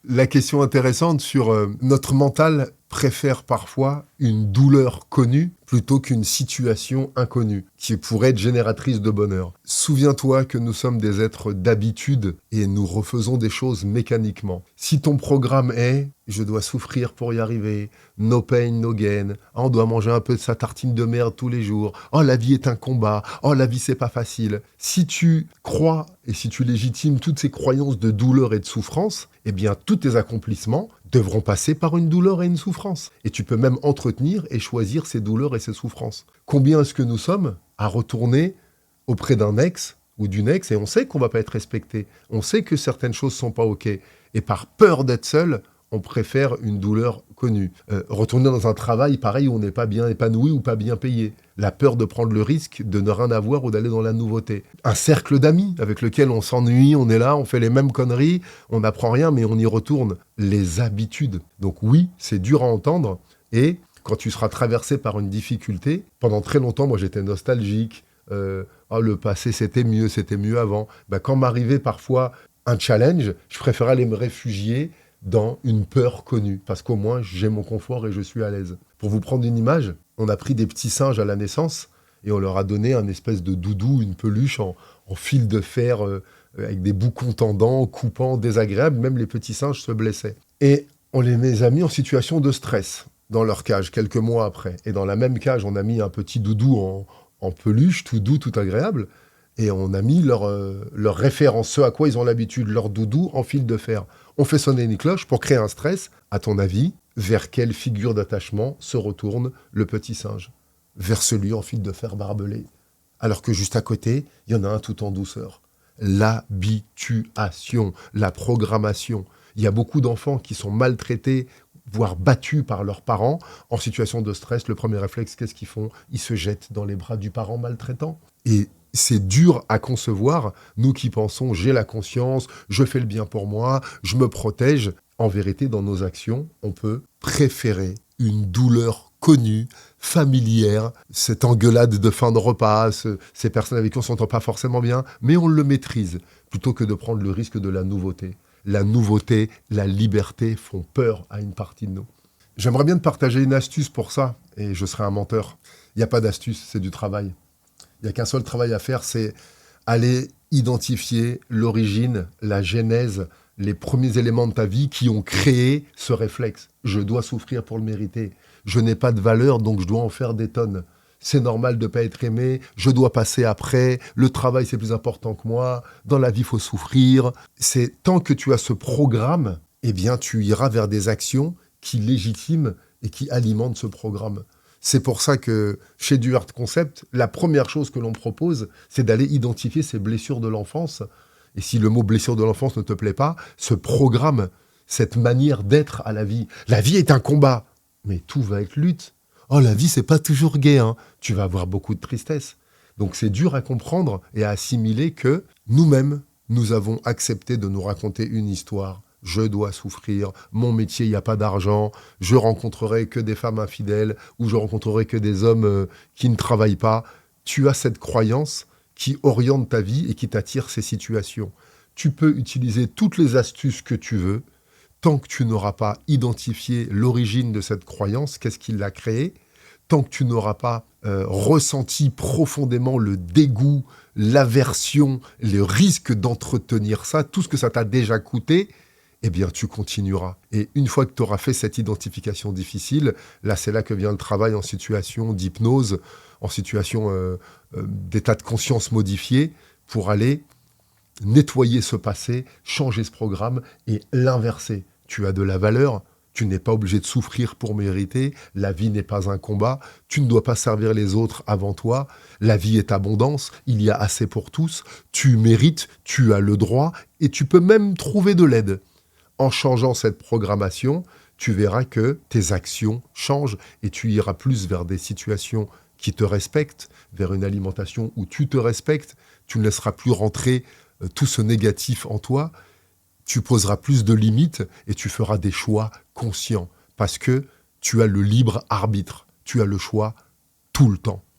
la question intéressante sur notre mental préfère parfois une douleur connue plutôt qu'une situation inconnue qui pourrait être génératrice de bonheur. Souviens-toi que nous sommes des êtres d'habitude et nous refaisons des choses mécaniquement. Si ton programme est « je dois souffrir pour y arriver »,« no pain, no gain »,« on doit manger un peu de sa tartine de merde tous les jours »,« oh la vie est un combat »,« oh la vie c'est pas facile », si tu crois et si tu légitimes toutes ces croyances de douleur et de souffrance, eh bien tous tes accomplissements devront passer par une douleur et une souffrance. Et tu peux même entretenir et choisir ces douleurs et ces souffrances. Combien est-ce que nous sommes à retourner auprès d'un ex ou d'une ex et on sait qu'on ne va pas être respecté. On sait que certaines choses ne sont pas OK. Et par peur d'être seul, on préfère une douleur connue. Retourner dans un travail pareil où on n'est pas bien épanoui ou pas bien payé. La peur de prendre le risque de ne rien avoir ou d'aller dans la nouveauté. Un cercle d'amis avec lequel on s'ennuie, on est là, on fait les mêmes conneries, on n'apprend rien mais on y retourne. Les habitudes. Donc oui, c'est dur à entendre et quand tu seras traversé par une difficulté, pendant très longtemps, moi j'étais nostalgique, le passé c'était mieux avant. Quand m'arrivait parfois un challenge, je préférais aller me réfugier dans une peur connue, parce qu'au moins j'ai mon confort et je suis à l'aise. Pour vous prendre une image, on a pris des petits singes à la naissance et on leur a donné un espèce de doudou, une peluche en fil de fer, avec des bouts tendants, coupants, désagréables, même les petits singes se blessaient. Et on les a mis en situation de stress dans leur cage, quelques mois après. Et dans la même cage, on a mis un petit doudou en peluche, tout doux, tout agréable, et on a mis leur référence, ce à quoi ils ont l'habitude, leur doudou en fil de fer. On fait sonner une cloche pour créer un stress. À ton avis, vers quelle figure d'attachement se retourne le petit singe ? Vers celui en fil de fer barbelé. Alors que juste à côté, il y en a un tout en douceur. L'habituation, la programmation. Il y a beaucoup d'enfants qui sont maltraités, voire battus par leurs parents. En situation de stress, le premier réflexe, qu'est-ce qu'ils font ? Ils se jettent dans les bras du parent maltraitant. Et c'est dur à concevoir, nous qui pensons « j'ai la conscience, je fais le bien pour moi, je me protège ». En vérité, dans nos actions, on peut préférer une douleur connue, familière, cette engueulade de fin de repas, ces personnes avec qui on ne s'entend pas forcément bien, mais on le maîtrise, plutôt que de prendre le risque de la nouveauté. La nouveauté, la liberté font peur à une partie de nous. J'aimerais bien te partager une astuce pour ça, et je serai un menteur. Il n'y a pas d'astuce, c'est du travail. Il n'y a qu'un seul travail à faire, c'est aller identifier l'origine, la genèse, les premiers éléments de ta vie qui ont créé ce réflexe. Je dois souffrir pour le mériter. Je n'ai pas de valeur, donc je dois en faire des tonnes. C'est normal de ne pas être aimé, je dois passer après, le travail c'est plus important que moi, dans la vie il faut souffrir. C'est tant que tu as ce programme, eh bien tu iras vers des actions qui légitiment et qui alimentent ce programme. C'est pour ça que chez Du Hard Concept, la première chose que l'on propose, c'est d'aller identifier ces blessures de l'enfance. Et si le mot blessure de l'enfance ne te plaît pas, ce programme, cette manière d'être à la vie. La vie est un combat, mais tout va être lutte. Oh, la vie, c'est pas toujours gai, hein. Tu vas avoir beaucoup de tristesse. Donc c'est dur à comprendre et à assimiler que nous-mêmes, nous avons accepté de nous raconter une histoire. Je dois souffrir, mon métier, il n'y a pas d'argent, je rencontrerai que des femmes infidèles ou je rencontrerai que des hommes qui ne travaillent pas. Tu as cette croyance qui oriente ta vie et qui t'attire ces situations. Tu peux utiliser toutes les astuces que tu veux, tant que tu n'auras pas identifié l'origine de cette croyance, qu'est-ce qui l'a créée, tant que tu n'auras pas ressenti profondément le dégoût, l'aversion, le risque d'entretenir ça, tout ce que ça t'a déjà coûté, eh bien, tu continueras. Et une fois que tu auras fait cette identification difficile, là, c'est là que vient le travail en situation d'hypnose, en situation d'état de conscience modifié, pour aller nettoyer ce passé, changer ce programme et l'inverser. Tu as de la valeur, tu n'es pas obligé de souffrir pour mériter, la vie n'est pas un combat, tu ne dois pas servir les autres avant toi, la vie est abondance, il y a assez pour tous, tu mérites, tu as le droit et tu peux même trouver de l'aide. En changeant cette programmation, tu verras que tes actions changent et tu iras plus vers des situations qui te respectent, vers une alimentation où tu te respectes, tu ne laisseras plus rentrer tout ce négatif en toi, tu poseras plus de limites et tu feras des choix conscients parce que tu as le libre arbitre, tu as le choix tout le temps.